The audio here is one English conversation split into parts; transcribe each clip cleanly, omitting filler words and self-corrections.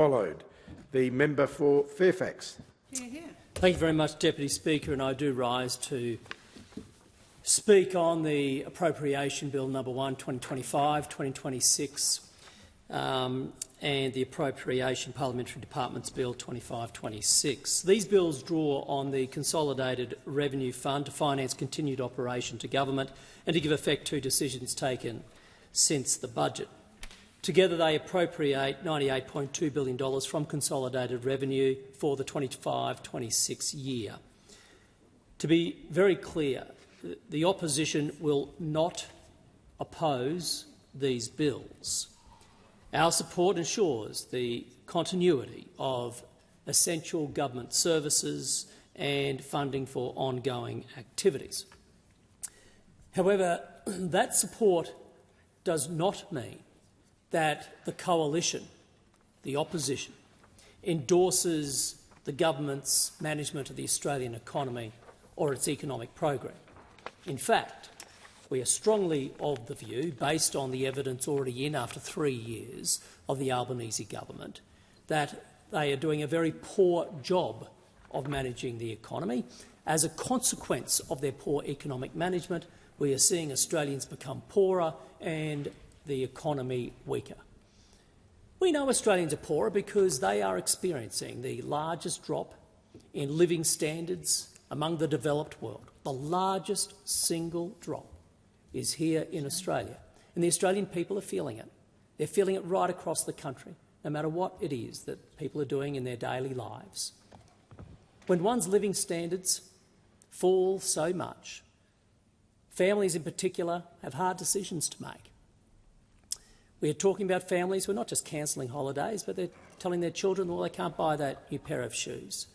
Followed. The member for Fairfax. Thank you very much, Deputy Speaker, and I do rise to speak on the Appropriation Bill No. 1, 2025-2026 and the Appropriation Parliamentary Departments Bill 25-26. These bills draw on the Consolidated Revenue Fund to finance continued operation to government and to give effect to decisions taken since the budget. Together they appropriate $98.2 billion from consolidated revenue for the 25-26 year. To be very clear, the opposition will not oppose these bills. Our support ensures the continuity of essential government services and funding for ongoing activities. However, that support does not mean that the coalition, the opposition, endorses the government's management of the Australian economy or its economic program. In fact, we are strongly of the view, based on the evidence already in after 3 years of the Albanese Government, that they are doing a very poor job of managing the economy. As a consequence of their poor economic management, we are seeing Australians become poorer and the economy weaker. We know Australians are poorer because they are experiencing the largest drop in living standards among the developed world. The largest single drop is here in Australia, and the Australian people are feeling it. They're feeling it right across the country, no matter what it is that people are doing in their daily lives. When one's living standards fall so much, families in particular have hard decisions to make. We are talking about families who are not just cancelling holidays, but they're telling their children, well, they can't buy that new pair of shoes.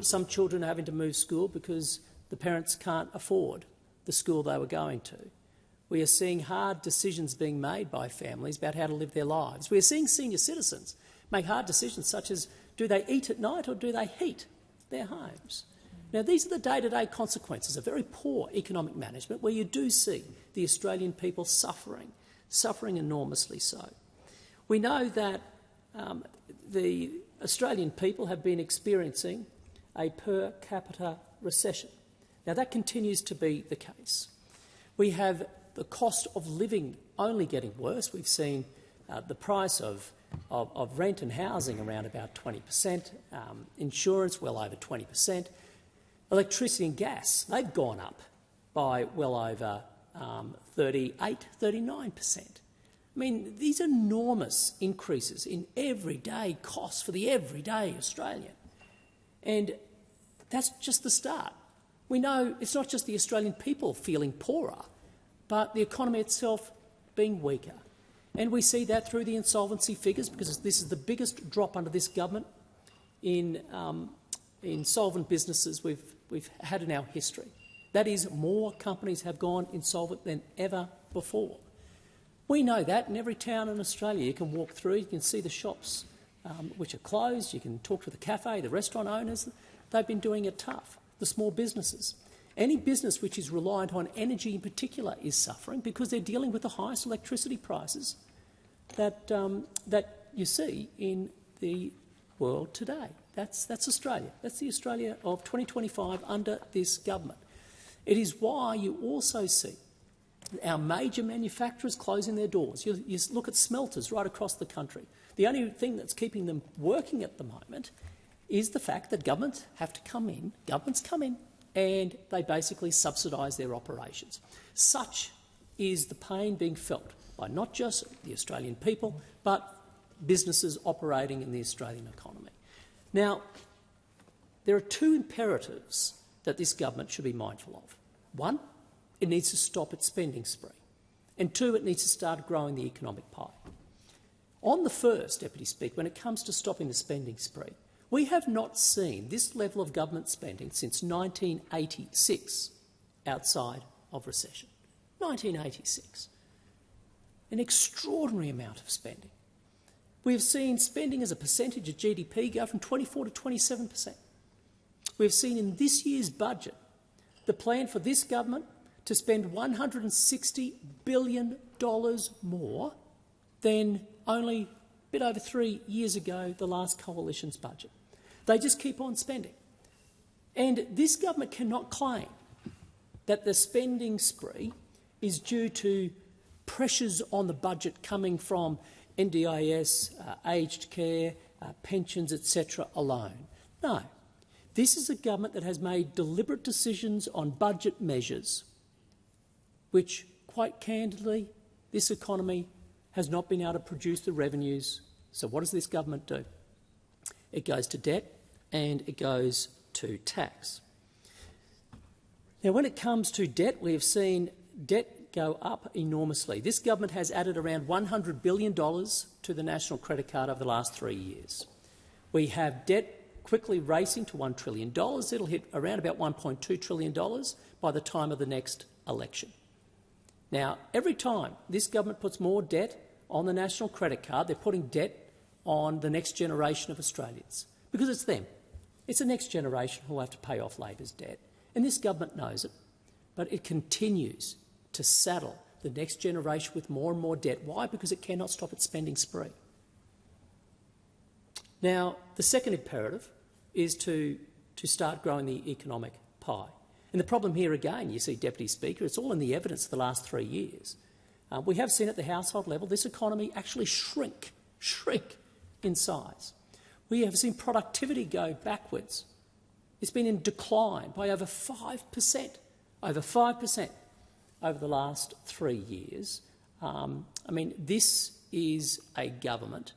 Some children are having to move school because the parents can't afford the school they were going to. We are seeing hard decisions being made by families about how to live their lives. We are seeing senior citizens make hard decisions such as, do they eat at night or do they heat their homes? Now, these are the day-to-day consequences of very poor economic management, where you do see the Australian people suffering enormously so. We know that the Australian people have been experiencing a per capita recession. Now, that continues to be the case. We have the cost of living only getting worse. We've seen the price of rent and housing around about 20%, insurance well over 20%, electricity and gas, they've gone up by well over 38, 39%. I mean, these enormous increases in everyday costs for the everyday Australian. And that's just the start. We know it's not just the Australian people feeling poorer, but the economy itself being weaker. And we see that through the insolvency figures, because this is the biggest drop under this government in insolvent businesses we've had in our history. That is, more companies have gone insolvent than ever before. We know that in every town in Australia. You can walk through, you can see the shops which are closed, you can talk to the cafe, the restaurant owners. They've been doing it tough. The small businesses. Any business which is reliant on energy in particular is suffering because they're dealing with the highest electricity prices that you see in the world today. That's Australia. That's the Australia of 2025 under this government. It is why you also see our major manufacturers closing their doors. You look at smelters right across the country. The only thing that's keeping them working at the moment is the fact that governments come in, and they basically subsidise their operations. Such is the pain being felt by not just the Australian people, but businesses operating in the Australian economy. Now, there are two imperatives that this government should be mindful of. One, it needs to stop its spending spree. And two, it needs to start growing the economic pie. On the first, Deputy Speaker, when it comes to stopping the spending spree, we have not seen this level of government spending since 1986 outside of recession. 1986. An extraordinary amount of spending. We have seen spending as a percentage of GDP go from 24 to 27%. We have seen in this year's budget the plan for this government to spend $160 billion more than only bit over 3 years ago, the last coalition's budget. They just keep on spending. And this government cannot claim that the spending spree is due to pressures on the budget coming from NDIS, aged care, pensions, etc. alone. No. This is a government that has made deliberate decisions on budget measures which, quite candidly, this economy has not been able to produce the revenues. So what does this government do? It goes to debt and it goes to tax. Now, when it comes to debt, we have seen debt go up enormously. This government has added around $100 billion to the national credit card over the last 3 years. We have debt quickly racing to $1 trillion. It'll hit around about $1.2 trillion by the time of the next election. Now, every time this government puts more debt on the national credit card, they're putting debt on the next generation of Australians, because it's them. It's the next generation who will have to pay off Labor's debt. And this government knows it, but it continues to saddle the next generation with more and more debt. Why? Because it cannot stop its spending spree. Now, the second imperative is to start growing the economic pie. And the problem here again, you see, Deputy Speaker, it's all in the evidence of the last 3 years. We have seen at the household level this economy actually shrink in size. We have seen productivity go backwards. It's been in decline by over 5%, over the last 3 years. This is a government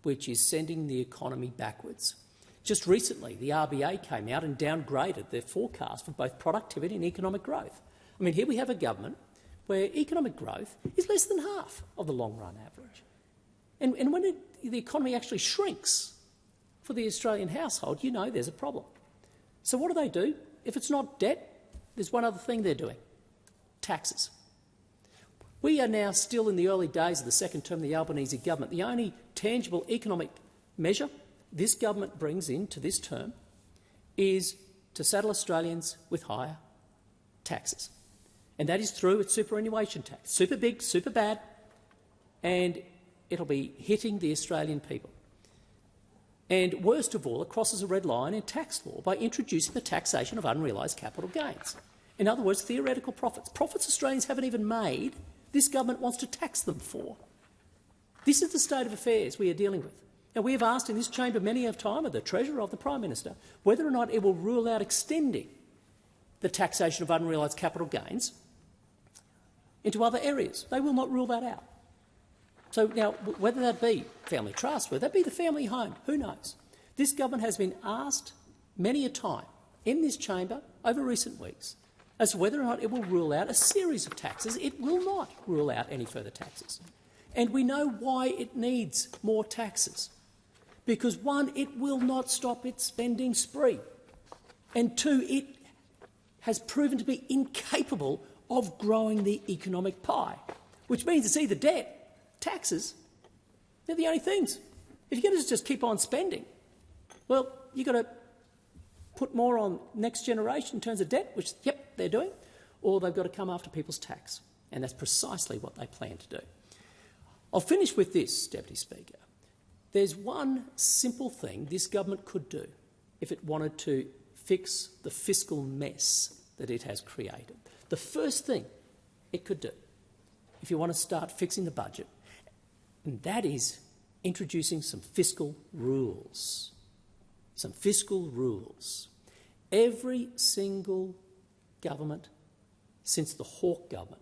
which is sending the economy backwards. Just recently, the RBA came out and downgraded their forecast for both productivity and economic growth. Here we have a government where economic growth is less than half of the long-run average. And when the economy actually shrinks for the Australian household, you know there's a problem. So what do? If it's not debt, there's one other thing they're doing: taxes. We are now still in the early days of the second term of the Albanese Government. The only tangible economic measure this government brings into this term is to saddle Australians with higher taxes. And that is through its superannuation tax. Super big, super bad, and it'll be hitting the Australian people. And worst of all, it crosses a red line in tax law by introducing the taxation of unrealised capital gains. In other words, theoretical profits. Profits Australians haven't even made, this government wants to tax them for. This is the state of affairs we are dealing with. Now, we have asked in this chamber many a time of the Treasurer, of the Prime Minister, whether or not it will rule out extending the taxation of unrealised capital gains into other areas. They will not rule that out. So now, whether that be family trust, whether that be the family home, who knows? This government has been asked many a time in this chamber over recent weeks as to whether or not it will rule out a series of taxes. It will not rule out any further taxes. And we know why it needs more taxes. Because, one, it will not stop its spending spree. And two, it has proven to be incapable of growing the economic pie, which means it's either debt, taxes, they're the only things. If you're going to just keep on spending, well, you've got to put more on next generation in terms of debt, which, yep, they're doing, or they've got to come after people's tax. And that's precisely what they plan to do. I'll finish with this, Deputy Speaker. There's one simple thing this government could do if it wanted to fix the fiscal mess that it has created. The first thing it could do, if you want to start fixing the budget, and that is introducing some fiscal rules. Some fiscal rules. Every single government since the Hawke government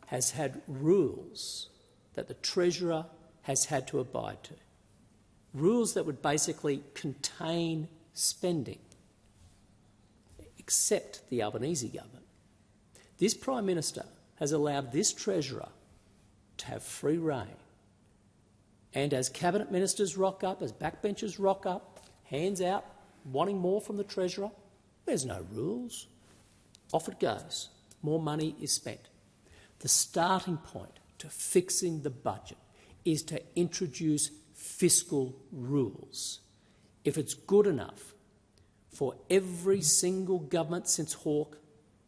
has had rules that the Treasurer has had to abide to. Rules that would basically contain spending, except the Albanese government. This Prime Minister has allowed this Treasurer to have free rein. And as Cabinet Ministers rock up, as backbenchers rock up, hands out, wanting more from the Treasurer, there's no rules. Off it goes. More money is spent. The starting point to fixing the budget is to introduce fiscal rules. If it's good enough for every single government since Hawke,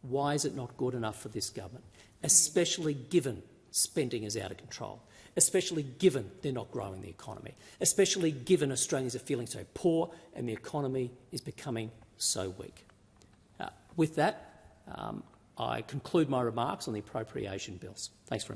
why is it not good enough for this government, especially given spending is out of control? especially given they're not growing the economy, especially given Australians are feeling so poor and the economy is becoming so weak. With that, I conclude my remarks on the appropriation bills. Thanks very much.